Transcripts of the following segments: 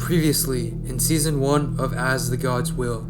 Previously, in Season 1 of As the Gods Will.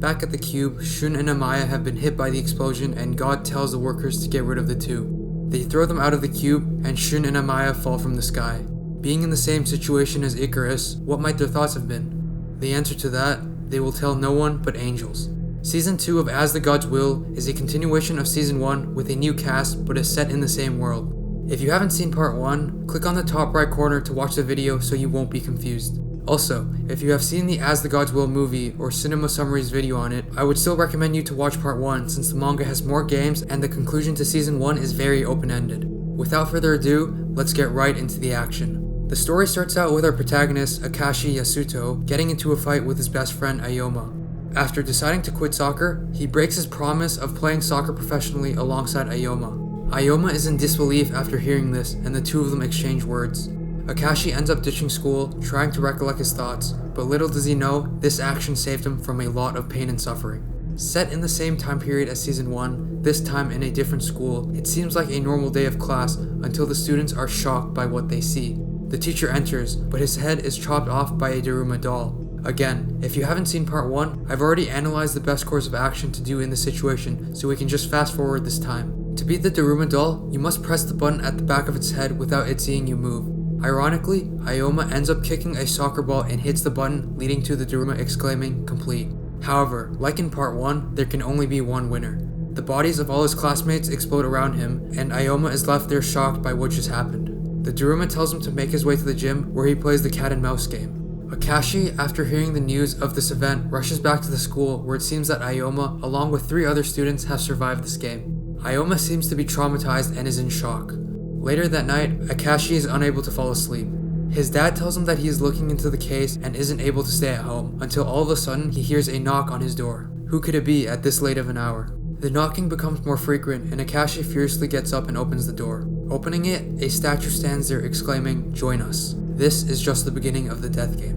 Back at the cube, Shun and Amaya have been hit by the explosion and God tells the workers to get rid of the two. They throw them out of the cube and Shun and Amaya fall from the sky. Being in the same situation as Icarus, what might their thoughts have been? The answer to that, they will tell no one but angels. Season 2 of As the Gods Will is a continuation of Season 1 with a new cast but is set in the same world. If you haven't seen part 1, click on the top right corner to watch the video so you won't be confused. Also, if you have seen the As the Gods Will movie or Cinema Summaries video on it, I would still recommend you to watch part 1 since the manga has more games and the conclusion to Season 1 is very open-ended. Without further ado, let's get right into the action. The story starts out with our protagonist, Akashi Yasuto, getting into a fight with his best friend Ayoma. After deciding to quit soccer, he breaks his promise of playing soccer professionally alongside Ayoma. Ayoma is in disbelief after hearing this, and the two of them exchange words. Akashi ends up ditching school, trying to recollect his thoughts, but little does he know, this action saved him from a lot of pain and suffering. Set in the same time period as Season 1, this time in a different school, it seems like a normal day of class until the students are shocked by what they see. The teacher enters, but his head is chopped off by a Daruma doll. Again, if you haven't seen part 1, I've already analyzed the best course of action to do in this situation, so we can just fast forward this time. To beat the Daruma doll, you must press the button at the back of its head without it seeing you move. Ironically, Ayoma ends up kicking a soccer ball and hits the button, leading to the Daruma exclaiming, "Complete." However, like in part 1, there can only be one winner. The bodies of all his classmates explode around him, and Ayoma is left there shocked by what just happened. The Daruma tells him to make his way to the gym, where he plays the cat and mouse game. Akashi, after hearing the news of this event, rushes back to the school where it seems that Ayoma, along with 3 other students, have survived this game. Ayoma seems to be traumatized and is in shock. Later that night, Akashi is unable to fall asleep. His dad tells him that he is looking into the case and isn't able to stay at home, until all of a sudden he hears a knock on his door. Who could it be at this late of an hour? The knocking becomes more frequent and Akashi furiously gets up and opens the door. Opening it, a statue stands there exclaiming, "Join us." This is just the beginning of the death game.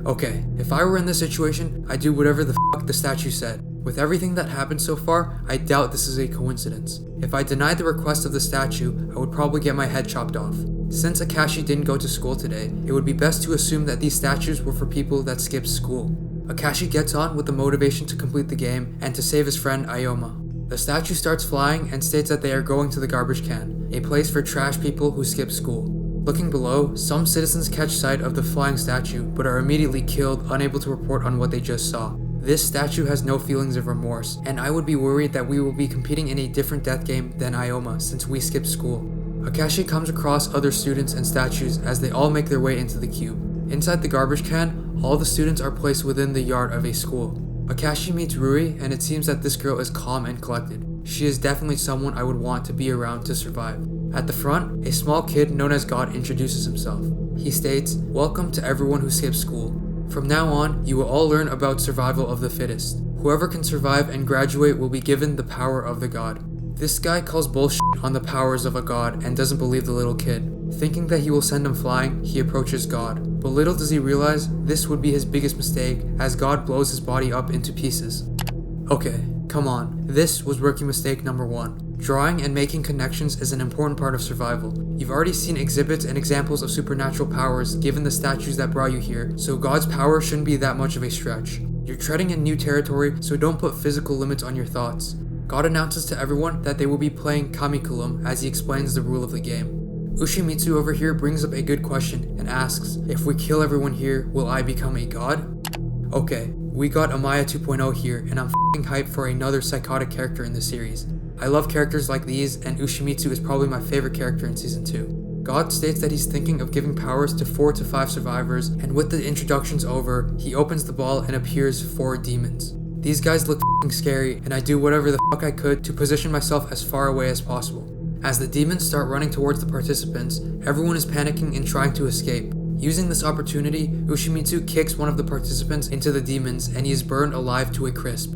Okay, if I were in this situation, I'd do whatever the fuck the statue said. With everything that happened so far, I doubt this is a coincidence. If I denied the request of the statue, I would probably get my head chopped off. Since Akashi didn't go to school today, it would be best to assume that these statues were for people that skipped school. Akashi gets on with the motivation to complete the game and to save his friend Ayoma. The statue starts flying and states that they are going to the garbage can, a place for trash people who skip school. Looking below, some citizens catch sight of the flying statue but are immediately killed, unable to report on what they just saw. This statue has no feelings of remorse, and I would be worried that we will be competing in a different death game than Ayoma since we skipped school. Akashi comes across other students and statues as they all make their way into the cube. Inside the garbage can, all the students are placed within the yard of a school. Akashi meets Rui, and it seems that this girl is calm and collected. She is definitely someone I would want to be around to survive. At the front, a small kid known as God introduces himself. He states, "Welcome to everyone who skips school. From now on, you will all learn about survival of the fittest. Whoever can survive and graduate will be given the power of the god." This guy calls bullshit on the powers of a god and doesn't believe the little kid. Thinking that he will send him flying, he approaches God. But little does he realize, this would be his biggest mistake as God blows his body up into pieces. Okay, come on, this was rookie mistake number 1. Drawing and making connections is an important part of survival. You've already seen exhibits and examples of supernatural powers given the statues that brought you here, so God's power shouldn't be that much of a stretch. You're treading in new territory, so don't put physical limits on your thoughts. God announces to everyone that they will be playing Kamikulum as he explains the rule of the game. Ushimitsu over here brings up a good question and asks, if we kill everyone here, will I become a god? Okay, we got Amaya 2.0 here, and I'm f***ing hyped for another psychotic character in the series. I love characters like these, and Ushimitsu is probably my favorite character in Season 2. God states that he's thinking of giving powers to 4 to 5 survivors, and with the introductions over, he opens the ball and appears 4 demons. These guys look f***ing scary, and I do whatever the fuck I could to position myself as far away as possible. As the demons start running towards the participants, everyone is panicking and trying to escape. Using this opportunity, Ushimitsu kicks one of the participants into the demons, and he is burned alive to a crisp.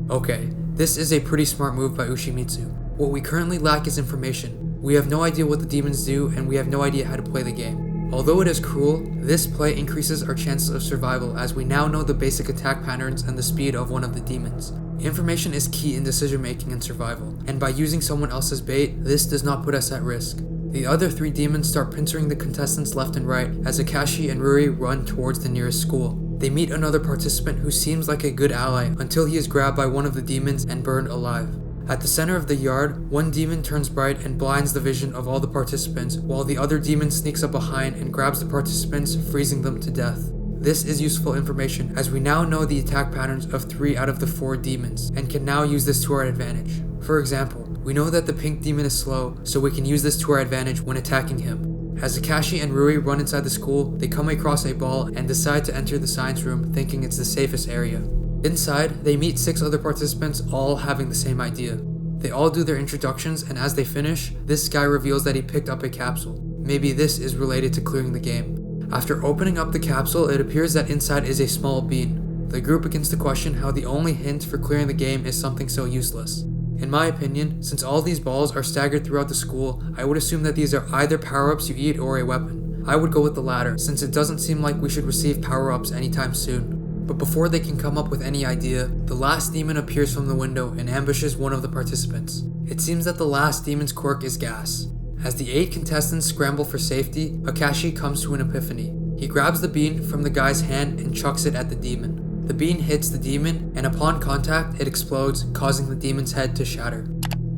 Okay. This is a pretty smart move by Ushimitsu. What we currently lack is information. We have no idea what the demons do, and we have no idea how to play the game. Although it is cruel, this play increases our chances of survival as we now know the basic attack patterns and the speed of one of the demons. Information is key in decision making and survival, and by using someone else's bait, this does not put us at risk. The other 3 demons start pincering the contestants left and right as Akashi and Ruri run towards the nearest school. They meet another participant who seems like a good ally until he is grabbed by one of the demons and burned alive. At the center of the yard, one demon turns bright and blinds the vision of all the participants, while the other demon sneaks up behind and grabs the participants, freezing them to death. This is useful information as we now know the attack patterns of 3 out of the 4 demons and can now use this to our advantage. For example, we know that the pink demon is slow, so we can use this to our advantage when attacking him. As Akashi and Ruri run inside the school, they come across a ball and decide to enter the science room thinking it's the safest area. Inside, they meet 6 other participants all having the same idea. They all do their introductions, and as they finish, this guy reveals that he picked up a capsule. Maybe this is related to clearing the game. After opening up the capsule, it appears that inside is a small bean. The group begins to question how the only hint for clearing the game is something so useless. In my opinion, since all these balls are staggered throughout the school, I would assume that these are either power-ups you eat or a weapon. I would go with the latter, since it doesn't seem like we should receive power-ups anytime soon. But before they can come up with any idea, the last demon appears from the window and ambushes one of the participants. It seems that the last demon's quirk is gas. As the 8 contestants scramble for safety, Akashi comes to an epiphany. He grabs the bean from the guy's hand and chucks it at the demon. The bean hits the demon, and upon contact, it explodes, causing the demon's head to shatter.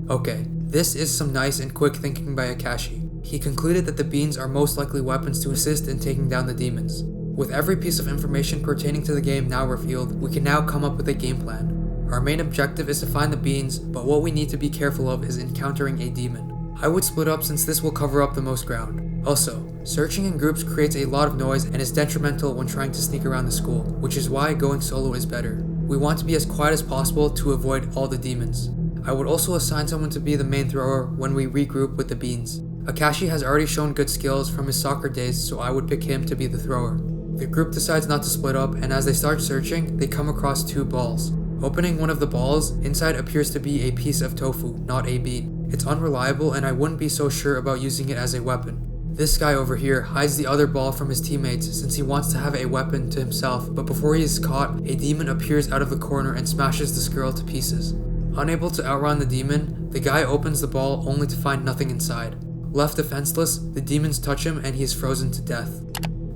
Okay, this is some nice and quick thinking by Akashi. He concluded that the beans are most likely weapons to assist in taking down the demons. With every piece of information pertaining to the game now revealed, we can now come up with a game plan. Our main objective is to find the beans, but what we need to be careful of is encountering a demon. I would split up since this will cover up the most ground. Also, searching in groups creates a lot of noise and is detrimental when trying to sneak around the school, which is why going solo is better. We want to be as quiet as possible to avoid all the demons. I would also assign someone to be the main thrower when we regroup with the beans. Akashi has already shown good skills from his soccer days, so I would pick him to be the thrower. The group decides not to split up, and as they start searching, they come across 2 balls. Opening one of the balls, inside appears to be a piece of tofu, not a bean. It's unreliable and I wouldn't be so sure about using it as a weapon. This guy over here hides the other ball from his teammates since he wants to have a weapon to himself, but before he is caught, a demon appears out of the corner and smashes this girl to pieces. Unable to outrun the demon, the guy opens the ball only to find nothing inside. Left defenseless, the demons touch him and he is frozen to death.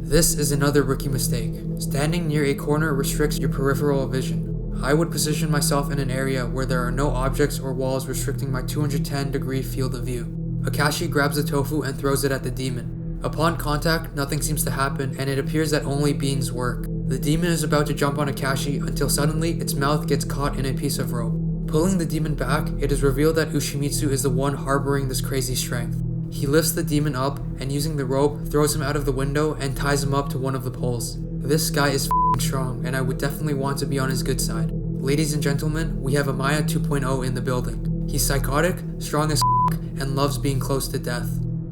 This is another rookie mistake. Standing near a corner restricts your peripheral vision. I would position myself in an area where there are no objects or walls restricting my 210-degree field of view. Akashi grabs the tofu and throws it at the demon. Upon contact, nothing seems to happen and it appears that only beans work. The demon is about to jump on Akashi until suddenly its mouth gets caught in a piece of rope. Pulling the demon back, it is revealed that Ushimitsu is the one harboring this crazy strength. He lifts the demon up and using the rope, throws him out of the window and ties him up to one of the poles. This guy is strong and I would definitely want to be on his good side. Ladies and gentlemen, we have Amaya 2.0 in the building. He's psychotic, strong as and loves being close to death.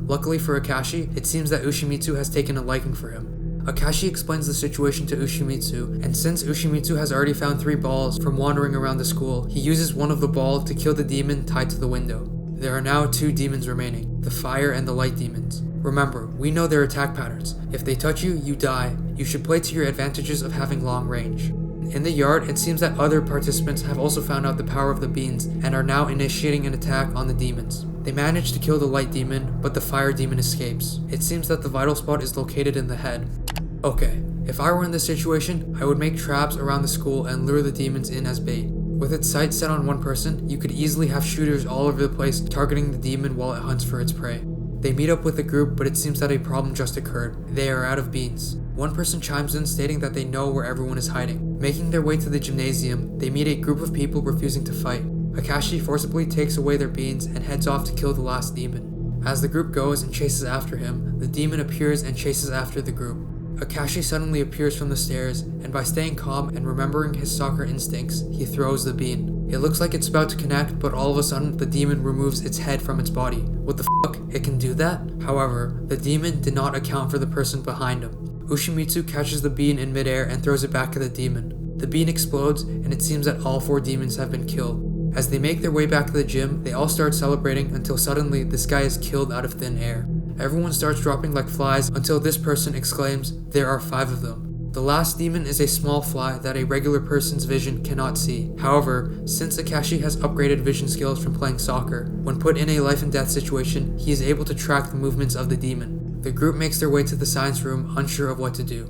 Luckily for Akashi, it seems that Ushimitsu has taken a liking for him. Akashi explains the situation to Ushimitsu, and since Ushimitsu has already found 3 balls from wandering around the school, he uses one of the balls to kill the demon tied to the window. There are now 2 demons remaining, the fire and the light demons. Remember, we know their attack patterns. If they touch you, you die. You should play to your advantages of having long range. In the yard, it seems that other participants have also found out the power of the beans and are now initiating an attack on the demons. They manage to kill the light demon, but the fire demon escapes. It seems that the vital spot is located in the head. Okay, if I were in this situation, I would make traps around the school and lure the demons in as bait. With its sight set on one person, you could easily have shooters all over the place targeting the demon while it hunts for its prey. They meet up with the group, but it seems that a problem just occurred. They are out of beans. One person chimes in stating that they know where everyone is hiding. Making their way to the gymnasium, they meet a group of people refusing to fight. Akashi forcibly takes away their beans and heads off to kill the last demon. As the group goes and chases after him, the demon appears and chases after the group. Akashi suddenly appears from the stairs, and by staying calm and remembering his soccer instincts, he throws the bean. It looks like it's about to connect, but all of a sudden, the demon removes its head from its body. What the fuck? It can do that? However, the demon did not account for the person behind him. Ushimitsu catches the bean in midair and throws it back at the demon. The bean explodes, and it seems that all 4 demons have been killed. As they make their way back to the gym, they all start celebrating until suddenly this guy is killed out of thin air. Everyone starts dropping like flies until this person exclaims, "There are 5 of them." The last demon is a small fly that a regular person's vision cannot see. However, since Akashi has upgraded vision skills from playing soccer, when put in a life and death situation, he is able to track the movements of the demon. The group makes their way to the science room, unsure of what to do.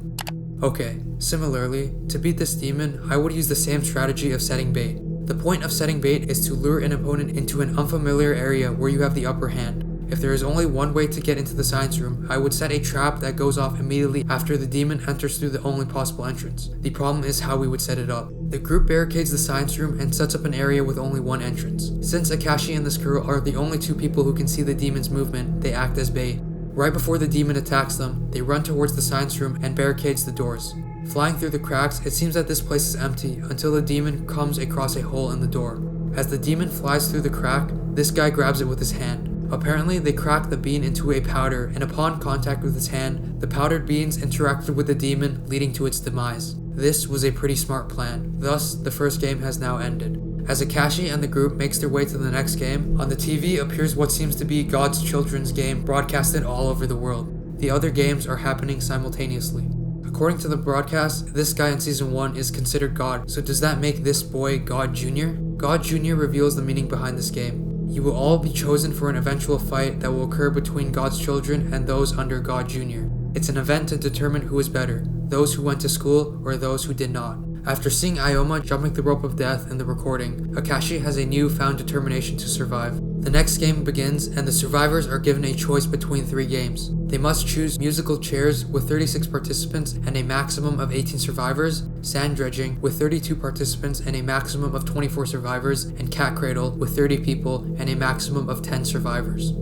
Okay, similarly, to beat this demon, I would use the same strategy of setting bait. The point of setting bait is to lure an opponent into an unfamiliar area where you have the upper hand. If there is only one way to get into the science room, I would set a trap that goes off immediately after the demon enters through the only possible entrance. The problem is how we would set it up. The group barricades the science room and sets up an area with only one entrance. Since Akashi and this girl are the only two people who can see the demon's movement, they act as bait. Right before the demon attacks them, they run towards the science room and barricades the doors. Flying through the cracks, it seems that this place is empty until the demon comes across a hole in the door. As the demon flies through the crack, this guy grabs it with his hand. Apparently, they cracked the bean into a powder, and upon contact with his hand, the powdered beans interacted with the demon, leading to its demise. This was a pretty smart plan. Thus, the first game has now ended. As Akashi and the group makes their way to the next game, on the TV appears what seems to be God's children's game broadcasted all over the world. The other games are happening simultaneously. According to the broadcast, this guy in Season 1 is considered God, so does that make this boy God Jr.? God Jr. reveals the meaning behind this game. You will all be chosen for an eventual fight that will occur between God's children and those under God Jr. It's an event to determine who is better, those who went to school or those who did not. After seeing Ioma jumping the rope of death in the recording, Akashi has a newfound determination to survive. The next game begins and the survivors are given a choice between 3 games. They must choose musical chairs with 36 participants and a maximum of 18 survivors, sand dredging with 32 participants and a maximum of 24 survivors, and cat cradle with 30 people and a maximum of 10 survivors.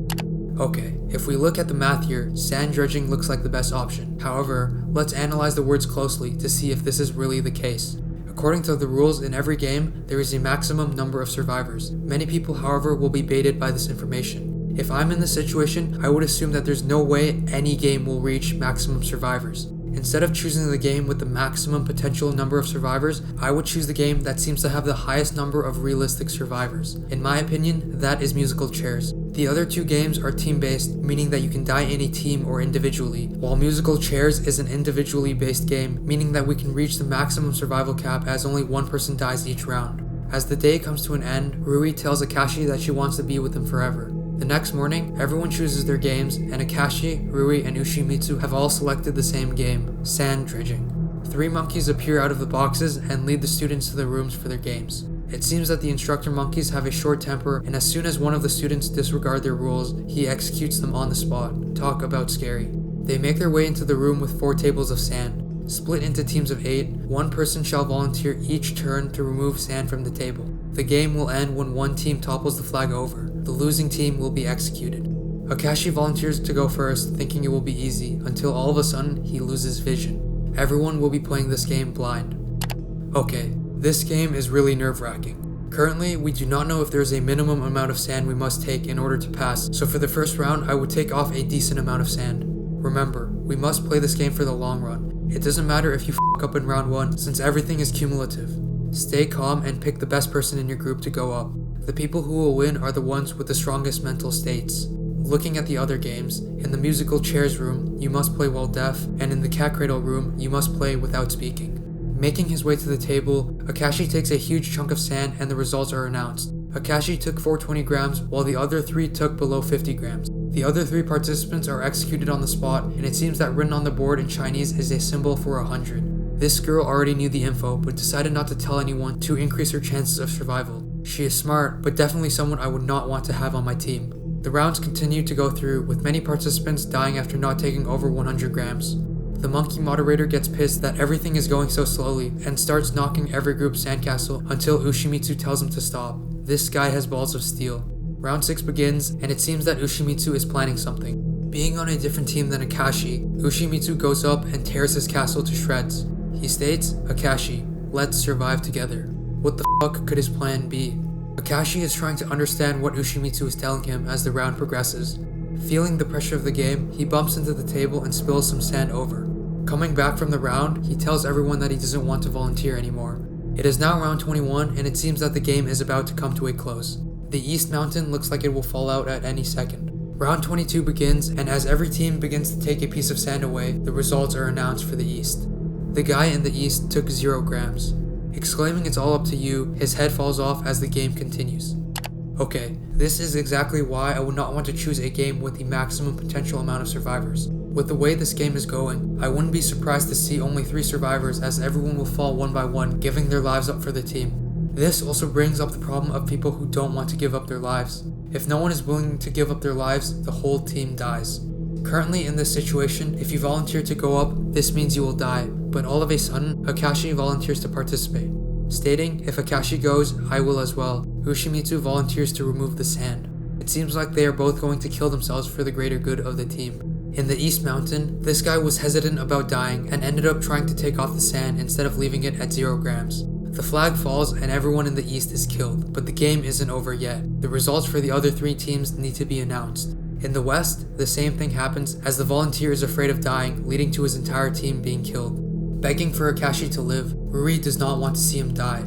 Okay, if we look at the math here, sand dredging looks like the best option. However, let's analyze the words closely to see if this is really the case. According to the rules in every game, there is a maximum number of survivors. Many people, however, will be baited by this information. If I'm in this situation, I would assume that there's no way any game will reach maximum survivors. Instead of choosing the game with the maximum potential number of survivors, I would choose the game that seems to have the highest number of realistic survivors. In my opinion, that is musical chairs. The other 2 games are team-based, meaning that you can die in a team or individually, while musical chairs is an individually based game, meaning that we can reach the maximum survival cap as only one person dies each round. As the day comes to an end, Rui tells Akashi that she wants to be with him forever. The next morning, everyone chooses their games, and Akashi, Rui, and Ushimitsu have all selected the same game, sand dredging. 3 monkeys appear out of the boxes and lead the students to the rooms for their games. It seems that the instructor monkeys have a short temper, and as soon as one of the students disregard their rules, he executes them on the spot. Talk about scary. They make their way into the room with 4 tables of sand. Split into teams of 8, one person shall volunteer each turn to remove sand from the table. The game will end when one team topples the flag over. The losing team will be executed. Akashi volunteers to go first, thinking it will be easy, until all of a sudden he loses vision. Everyone will be playing this game blind. Okay, this game is really nerve-wracking. Currently, we do not know if there is a minimum amount of sand we must take in order to pass, so for the first round I would take off a decent amount of sand. Remember, we must play this game for the long run. It doesn't matter if you f*** up in round 1, since everything is cumulative. Stay calm and pick the best person in your group to go up. The people who will win are the ones with the strongest mental states. Looking at the other games, in the musical chairs room, you must play while deaf, and in the cat cradle room, you must play without speaking. Making his way to the table, Akashi takes a huge chunk of sand and the results are announced. Akashi took 420 grams, while the other 3 took below 50 grams. The other 3 participants are executed on the spot, and it seems that written on the board in Chinese is a symbol for 100. This girl already knew the info, but decided not to tell anyone to increase her chances of survival. She is smart, but definitely someone I would not want to have on my team. The rounds continue to go through, with many participants dying after not taking over 100 grams. The monkey moderator gets pissed that everything is going so slowly, and starts knocking every group's sandcastle until Ushimitsu tells him to stop. This guy has balls of steel. Round 6 begins, and it seems that Ushimitsu is planning something. Being on a different team than Akashi, Ushimitsu goes up and tears his castle to shreds. He states, "Akashi, let's survive together." What the fuck could his plan be? Akashi is trying to understand what Ushimitsu is telling him as the round progresses. Feeling the pressure of the game, he bumps into the table and spills some sand over. Coming back from the round, he tells everyone that he doesn't want to volunteer anymore. It is now round 21, and it seems that the game is about to come to a close. The East Mountain looks like it will fall out at any second. Round 22 begins, and as every team begins to take a piece of sand away, the results are announced for the East. The guy in the east took 0 grams. Exclaiming it's all up to you, his head falls off as the game continues. Okay, this is exactly why I would not want to choose a game with the maximum potential amount of survivors. With the way this game is going, I wouldn't be surprised to see only 3 survivors, as everyone will fall one by one, giving their lives up for the team. This also brings up the problem of people who don't want to give up their lives. If no one is willing to give up their lives, the whole team dies. Currently in this situation, if you volunteer to go up, this means you will die, but all of a sudden, Akashi volunteers to participate, stating, if Akashi goes, I will as well. Ushimitsu volunteers to remove the sand. It seems like they are both going to kill themselves for the greater good of the team. In the East Mountain, this guy was hesitant about dying and ended up trying to take off the sand instead of leaving it at 0 grams. The flag falls and everyone in the East is killed, but the game isn't over yet. The results for the other 3 teams need to be announced. In the West, the same thing happens as the volunteer is afraid of dying, leading to his entire team being killed. Begging for Akashi to live, Ruri does not want to see him die.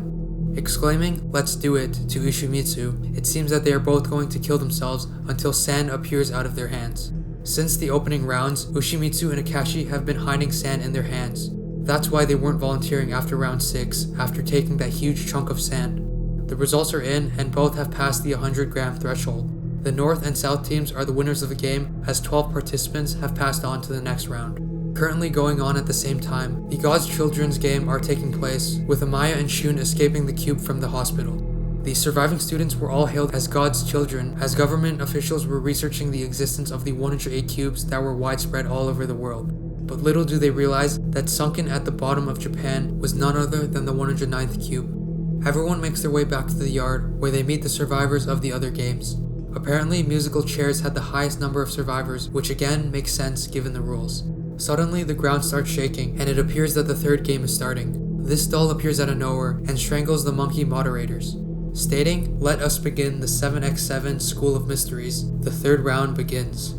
Exclaiming, let's do it, to Ushimitsu, it seems that they are both going to kill themselves until sand appears out of their hands. Since the opening rounds, Ushimitsu and Akashi have been hiding sand in their hands. That's why they weren't volunteering after round 6, after taking that huge chunk of sand. The results are in, and both have passed the 100-gram threshold. The North and South teams are the winners of the game, as 12 participants have passed on to the next round. Currently going on at the same time, the God's Children's game are taking place, with Amaya and Shun escaping the cube from the hospital. The surviving students were all hailed as God's children, as government officials were researching the existence of the 108 cubes that were widespread all over the world. But little do they realize that sunken at the bottom of Japan was none other than the 109th cube. Everyone makes their way back to the yard, where they meet the survivors of the other games. Apparently, musical chairs had the highest number of survivors, which again makes sense given the rules. Suddenly, the ground starts shaking, and it appears that the 3rd game is starting. This doll appears out of nowhere and strangles the monkey moderators, stating, let us begin the 7x7 School of Mysteries. The 3rd round begins.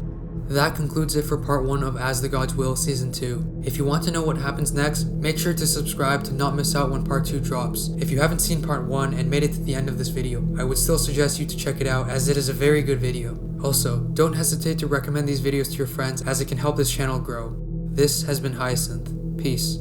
That concludes it for part 1 of As the Gods Will Season 2. If you want to know what happens next, make sure to subscribe to not miss out when part 2 drops. If you haven't seen part 1 and made it to the end of this video, I would still suggest you to check it out, as it is a very good video. Also, don't hesitate to recommend these videos to your friends, as it can help this channel grow. This has been Hyacinth. Peace.